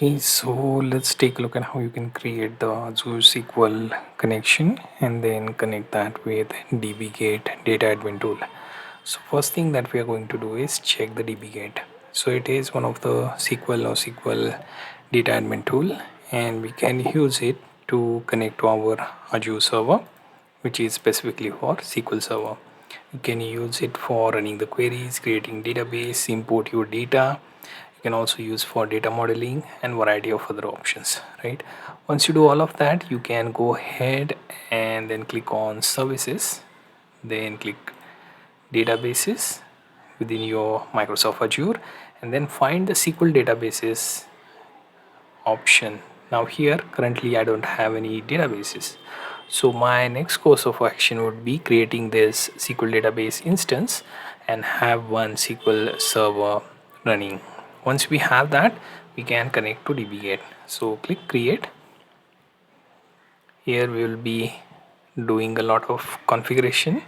Okay, so let's take a look at how you can create the Azure SQL connection and then connect that with DBGate data admin tool. So first thing that we are going to do is check the DBGate. So it is one of the SQL data admin tool, and we can use it to connect to our Azure server, which is specifically for SQL server. You can use it for running the queries, creating database, import your data. You can also use for data modeling and variety of other options, right? Once you do all of that, you can go ahead and then click on services, then click databases within your Microsoft Azure, and then find the SQL databases option. Now here currently I don't have any databases, so my next course of action would be creating this SQL database instance and have one SQL server running. Once we have that, we can connect to DBGate. So click create. Here we will be doing a lot of configuration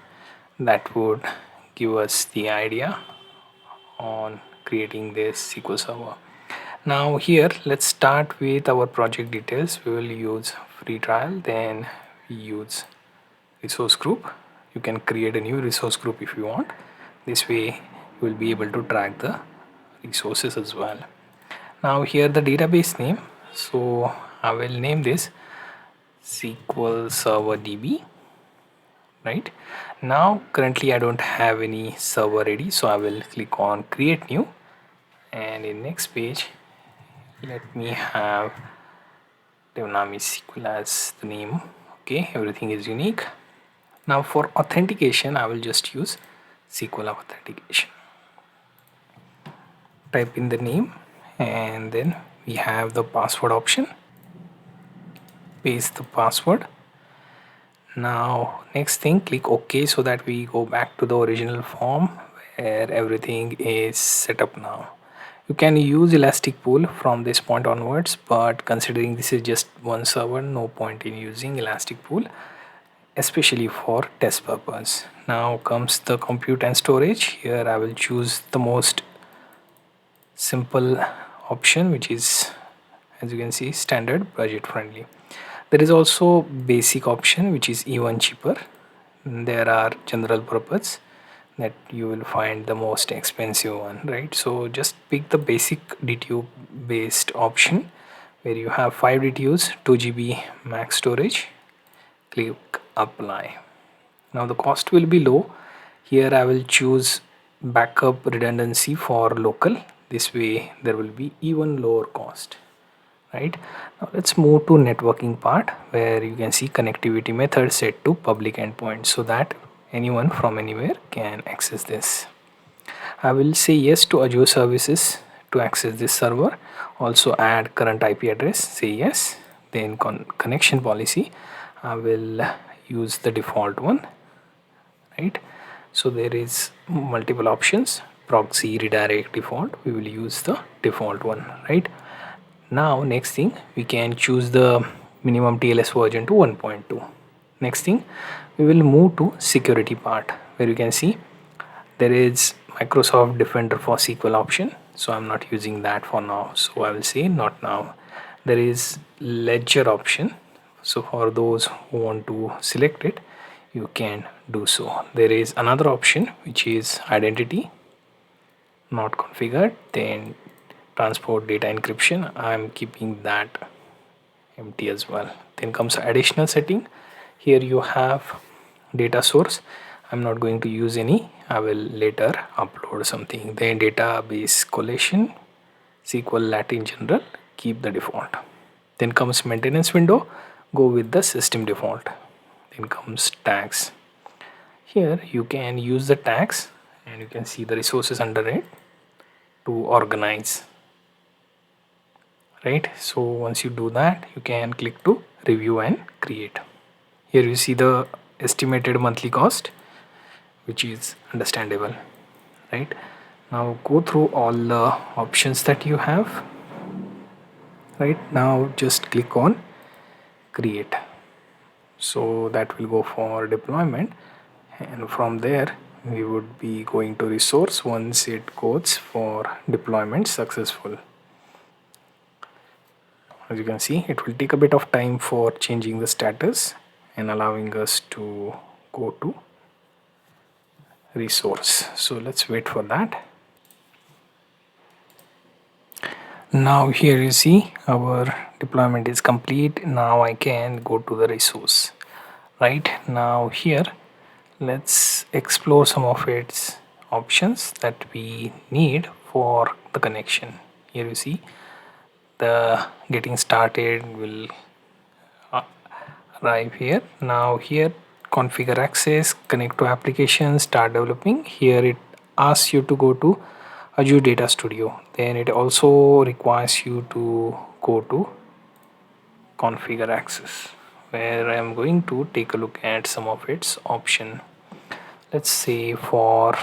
that would give us the idea on creating this SQL server. Now here let's start with our project details. We will use free trial, then we use resource group. You can create a new resource group if you want. This way you will be able to track the resources as well. Now here the database name, so I will name this SQL Server DB. Right now currently I don't have any server ready, so I will click on create new, and in next page let me have DevNami SQL as the name. Okay, everything is unique. Now for authentication, I will just use SQL authentication. Type in the name, and then we have the password option. Paste the password. Now next thing, click OK so that we go back to the original form where everything is set up now. You can use Elastic Pool from this point onwards, but considering this is just one server, no point in using Elastic Pool, especially for test purpose. Now comes the compute and storage. Here I will choose the most simple option, which is, as you can see, standard budget friendly. There is also basic option, which is even cheaper. There are general purpose that you will find the most expensive one, right? So just pick the basic DTU based option where you have 5 DTUs, 2 GB max storage. Click apply. Now the cost will be low. Here I will choose backup redundancy for local. This way there will be even lower cost. Right now let's move to networking part where you can see connectivity method set to public endpoint so that anyone from anywhere can access this. I will say yes to Azure services to access this server. Also add current IP address, say yes. Then connection policy, I will use the default one, right? So there is multiple options. Proxy, redirect, default, we will use the default one, right? Now next thing, we can choose the minimum TLS version to 1.2. Next thing, we will move to security part where you can see there is Microsoft Defender for SQL option, so I'm not using that for now, so I will say not now. There is ledger option, so for those who want to select it, you can do so. There is another option which is identity, not configured. Then transport data encryption, I'm keeping that empty as well. Then comes additional setting. Here you have data source. I'm not going to use any. I will later upload something. Then database collation, SQL Latin general, keep the default. Then comes maintenance window, go with the system default. Then comes tags. Here you can use the tags and you can see the resources under it to organize, right? So once you do that, you can click to review and create. Here you see the estimated monthly cost, which is understandable, right? Now go through all the options that you have. Right now just click on create, so that will go for deployment, and from there we would be going to resource once it goes for deployment successful. As you can see, it will take a bit of time for changing the status and allowing us to go to resource. So let's wait for that. Now here you see our deployment is complete. Now I can go to the resource. Right now here, let's explore some of its options that we need for the connection. Here you see the getting started will arrive here. Now here, configure access, connect to applications, start developing. Here it asks you to go to Azure Data Studio. Then it also requires you to go to configure access, where I am going to take a look at some of its option. Let's say for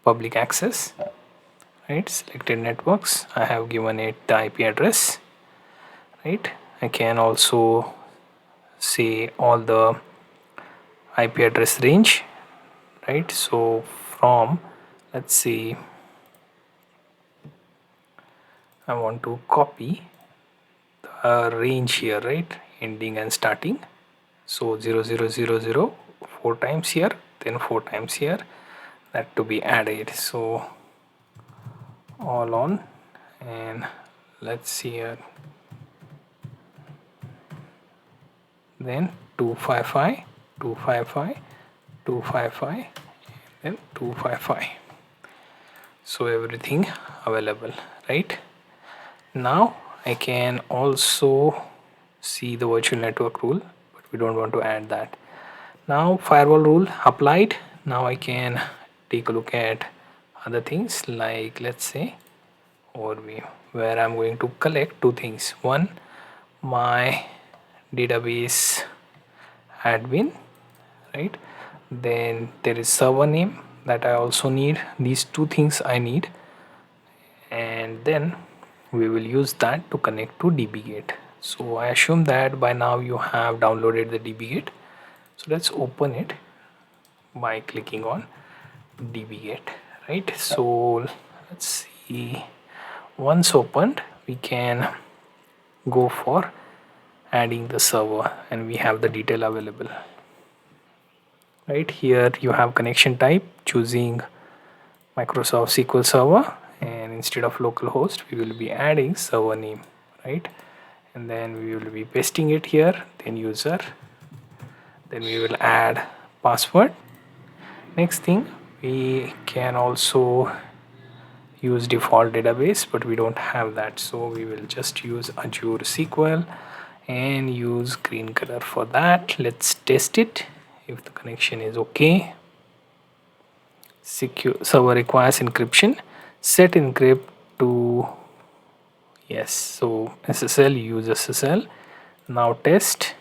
public access, right, selected networks, I have given it the IP address, right. I can also say all the IP address range, right. So from, let's say I want to copy the range here, right, ending and starting. So 0000 4 times here, then 4 times here, that to be added. So all on, and let's see here, then 255 255 255 and 255. So everything available, right. Now I can also see the virtual network rule, but we don't want to add that. Now firewall rule applied. Now I can take a look at other things, like let's say overview, where I'm going to collect two things. One, my database admin, right. Then there is server name that I also need. These two things I need, and then we will use that to connect to DBGate. So I assume that by now you have downloaded the DBGate. So let's open it by clicking on DBGate, right. So let's see, once opened, we can go for adding the server, and we have the detail available. Right here you have connection type, choosing Microsoft SQL Server, and instead of localhost we will be adding server name, right. And then we will be pasting it here, then user, then we will add password. Next thing, we can also use default database, but we don't have that, so we will just use Azure SQL and use green color for that. Let's test it if the connection is okay. Secure server requires encryption, set encrypt to yes, so SSL, use SSL. Now test,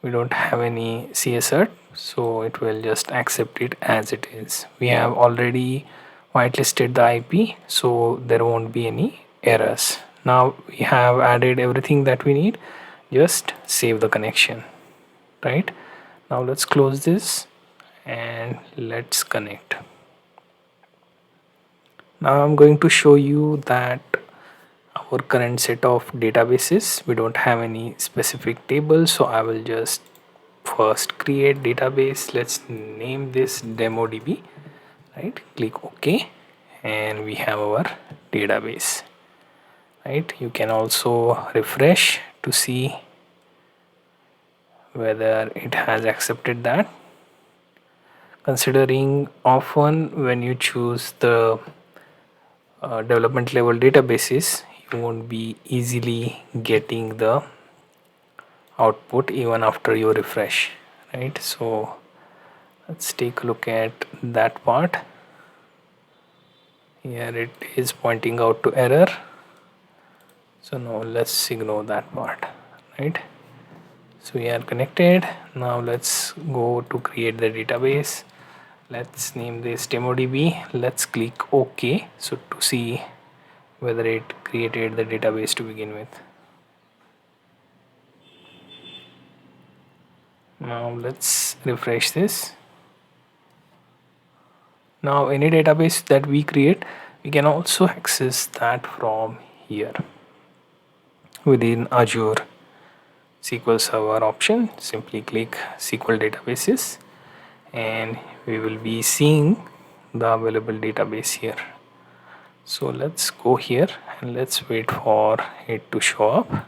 we don't have any CSR, so it will just accept it as it is. We have already whitelisted the IP, so there won't be any errors. Now we have added everything that we need. Just save the connection, right. Now let's close this and let's connect. Now I'm going to show you that our current set of databases, we don't have any specific table, so I will just first create database. Let's name this DemoDB, right. Click OK, and we have our database, right. You can also refresh to see whether it has accepted that. Considering often when you choose the development level databases, you won't be easily getting the output even after you refresh, right. So let's take a look at that part. Here it is pointing out to error, so now let's ignore that part, right. So we are connected. Now let's go to create the database. Let's name this DemoDB. Let's click OK, so to see whether it created the database to begin with. Now let's refresh this. Now any database that we create, we can also access that from here, within Azure SQL Server option, simply click SQL databases and we will be seeing the available database here. So let's go here and let's wait for it to show up.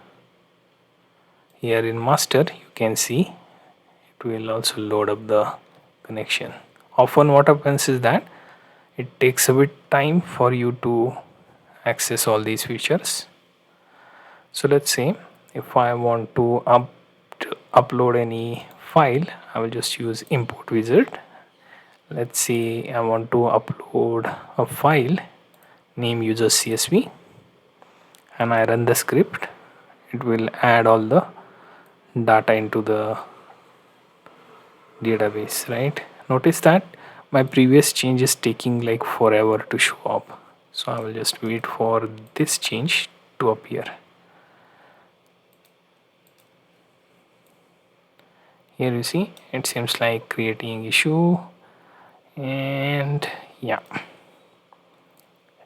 Here in master you can see it will also load up the connection. Often what happens is that it takes a bit time for you to access all these features. So let's say if I want to upload any file, I will just use import wizard. Let's say I want to upload a file, name users CSV, and I run the script. It will add all the data into the database, right? Notice that my previous change is taking like forever to show up, so I will just wait for this change to appear. Here you see it seems like creating issue, and yeah,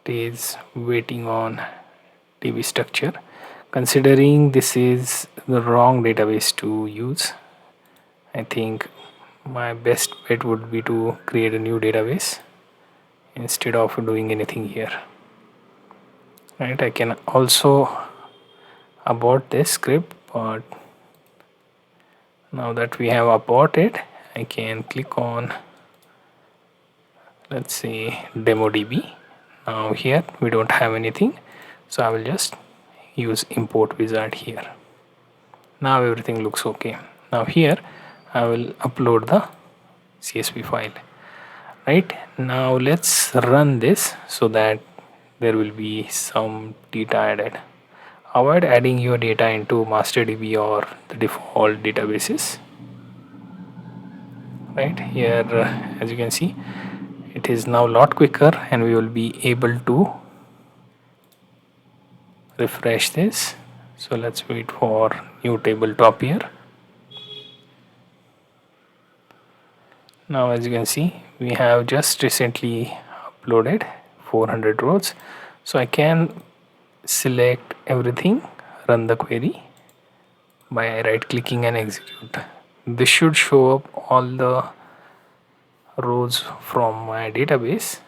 it is waiting on DB structure. Considering this is the wrong database to use, I think my best bet would be to create a new database instead of doing anything here, right? I can also abort this script, but now that we have aborted, I can click on, let's say, demo DB. Now here we don't have anything, so I will just use import wizard here. Now everything looks okay. Now here I will upload the CSV file. Right now let's run this so that there will be some data added. Avoid adding your data into MasterDB or the default databases. Right here, as you can see, it is now a lot quicker, and we will be able to refresh this. So let's wait for new table to appear. Now as you can see, we have just recently uploaded 400 rows, so I can select everything, run the query by right clicking and execute. This should show up all the rows from my database,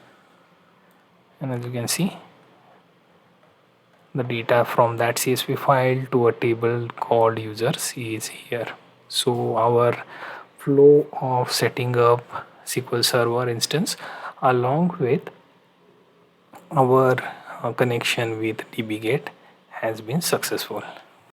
and as you can see, the data from that CSV file to a table called users is here. So our flow of setting up SQL Server instance along with our connection with DBGate has been successful.